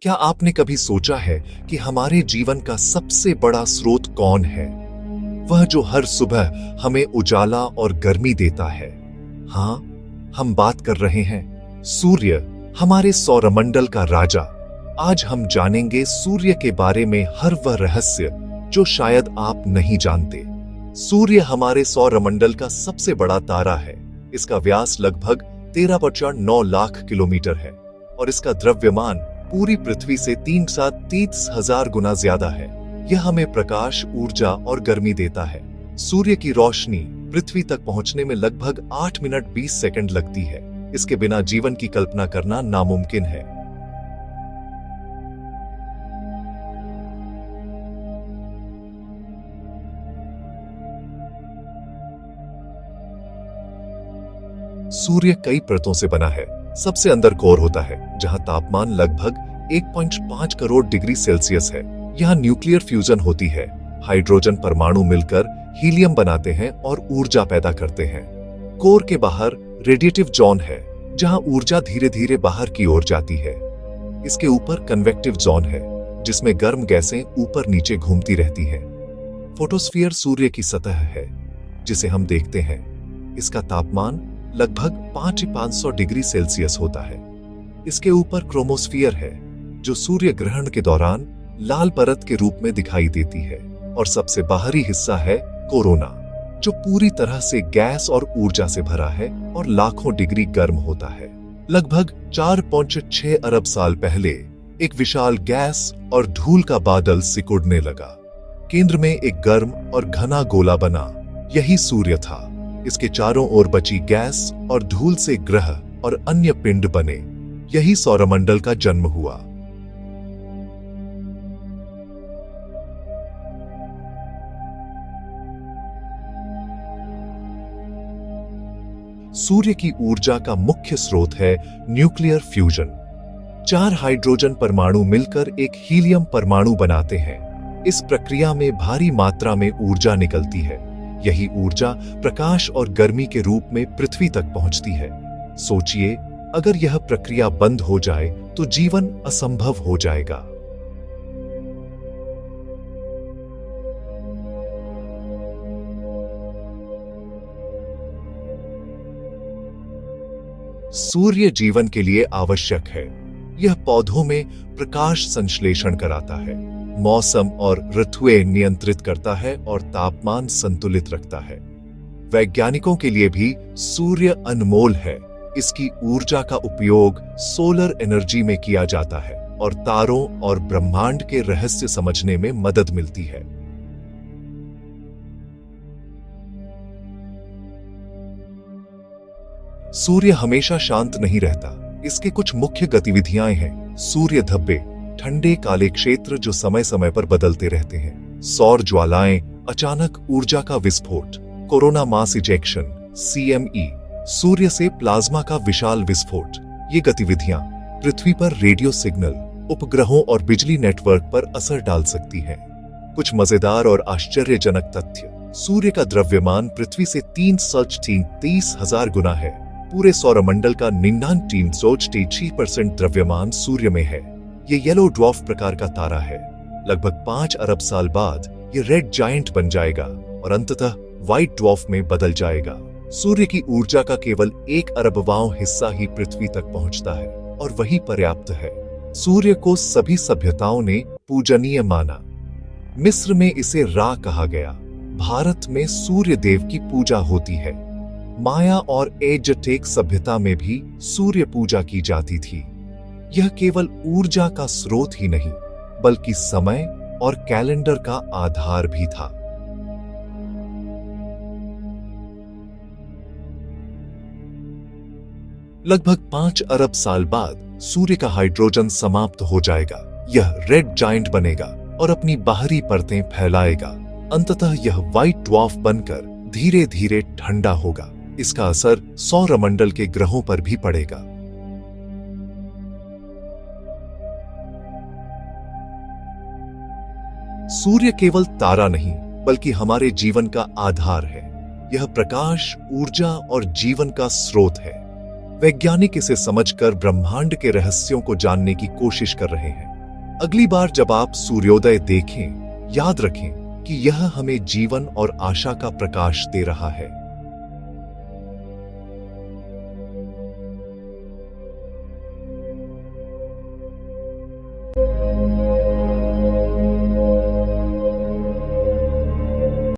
क्या आपने कभी सोचा है कि हमारे जीवन का सबसे बड़ा स्रोत कौन है? वह जो हर सुबह हमें उजाला और गर्मी देता है। हाँ, हम बात कर रहे हैं सूर्य, हमारे सौरमंडल का राजा। आज हम जानेंगे सूर्य के बारे में हर वह रहस्य जो शायद आप नहीं जानते। सूर्य हमारे सौरमंडल का सबसे बड़ा तारा है। इसका व्यास लगभग 13.9 लाख किलोमीटर है और इसका द्रव्यमान पूरी पृथ्वी से 3,30,000 गुना ज्यादा है। यह हमें प्रकाश, ऊर्जा और गर्मी देता है। सूर्य की रोशनी पृथ्वी तक पहुंचने में लगभग 8 मिनट 20 सेकंड लगती है। इसके बिना जीवन की कल्पना करना नामुमकिन है। सूर्य कई परतों से बना है। सबसे अंदर कोर होता है, जहां तापमान लगभग 1.5 करोड़ डिग्री सेल्सियस है। यहाँ न्यूक्लियर फ्यूजन होती है। हाइड्रोजन परमाणु मिलकर हीलियम बनाते हैं और ऊर्जा पैदा करते हैं। कोर के बाहर रेडिएटिव जोन है, जहां ऊर्जा धीरे धीरे बाहर की ओर जाती है। इसके ऊपर कन्वेक्टिव जोन है, जिसमें गर्म गैसें ऊपर नीचे घूमती रहती हैं। फोटोस्फीयर सूर्य की सतह है, जिसे हम देखते हैं। इसका तापमान लगभग 500 डिग्री सेल्सियस होता है। इसके ऊपर क्रोमोस्फीयर है, जो सूर्य ग्रहण के दौरान लाल परत के रूप में दिखाई देती है। और सबसे बाहरी हिस्सा है कोरोना, जो पूरी तरह से गैस और ऊर्जा से भरा है और लाखों डिग्री गर्म होता है। लगभग 4.6 अरब साल पहले एक विशाल गैस और धूल का बादल सिकुड़ने लगा। केंद्र में एक गर्म और घना गोला बना। यही सूर्य था। इसके चारों ओर बची गैस और धूल से ग्रह और अन्य पिंड बने। यही सौरमंडल का जन्म हुआ। सूर्य की ऊर्जा का मुख्य स्रोत है न्यूक्लियर फ्यूजन। 4 हाइड्रोजन परमाणु मिलकर एक हीलियम परमाणु बनाते हैं। इस प्रक्रिया में भारी मात्रा में ऊर्जा निकलती है। यही ऊर्जा प्रकाश और गर्मी के रूप में पृथ्वी तक पहुंचती है। सोचिए, अगर यह प्रक्रिया बंद हो जाए तो जीवन असंभव हो जाएगा। सूर्य जीवन के लिए आवश्यक है। यह पौधों में प्रकाश संश्लेषण कराता है, मौसम और ऋतुएं नियंत्रित करता है और तापमान संतुलित रखता है। वैज्ञानिकों के लिए भी सूर्य अनमोल है। इसकी ऊर्जा का उपयोग सोलर एनर्जी में किया जाता है और तारों और ब्रह्मांड के रहस्य समझने में मदद मिलती है। सूर्य हमेशा शांत नहीं रहता। इसके कुछ मुख्य गतिविधियां हैं। सूर्य धब्बे, ठंडे काले क्षेत्र जो समय समय पर बदलते रहते हैं। सौर ज्वालाएं, अचानक ऊर्जा का विस्फोट। कोरोना मास इजेक्शन CME, सूर्य से प्लाज्मा का विशाल विस्फोट। ये गतिविधियां पृथ्वी पर रेडियो सिग्नल, उपग्रहों और बिजली नेटवर्क पर असर डाल सकती हैं। कुछ मजेदार और आश्चर्यजनक तथ्य। सूर्य का द्रव्यमान पृथ्वी से 3,30,000 गुना है। पूरे सौरमंडल का 99.6% द्रव्यमान सूर्य में है। ये येलो ड्वार्फ प्रकार का तारा है। लगभग 5 अरब साल बाद ये रेड जायंट बन जाएगा और अंततः व्हाइट ड्वार्फ में बदल जाएगा। सूर्य की ऊर्जा का केवल 1 अरबवां हिस्सा ही पृथ्वी तक पहुंचता है और वही पर्याप्त है। सूर्य को सभी सभ्यताओं ने पूजनीय माना। मिस्र में इसे रा कहा गया। भारत में सूर्य देव की पूजा होती है। माया और एज़टेक सभ्यता में भी सूर्य पूजा की जाती थी। यह केवल ऊर्जा का स्रोत ही नहीं, बल्कि समय और कैलेंडर का आधार भी था। लगभग 5 अरब साल बाद सूर्य का हाइड्रोजन समाप्त हो जाएगा। यह रेड जायंट बनेगा और अपनी बाहरी परतें फैलाएगा। अंततः यह व्हाइट ड्वार्फ बनकर धीरे धीरे ठंडा होगा। इसका असर सौरमंडल के ग्रहों पर भी पड़ेगा। सूर्य केवल तारा नहीं, बल्कि हमारे जीवन का आधार है। यह प्रकाश, ऊर्जा और जीवन का स्रोत है। वैज्ञानिक इसे समझकर ब्रह्मांड के रहस्यों को जानने की कोशिश कर रहे हैं। अगली बार जब आप सूर्योदय देखें, याद रखें कि यह हमें जीवन और आशा का प्रकाश दे रहा है।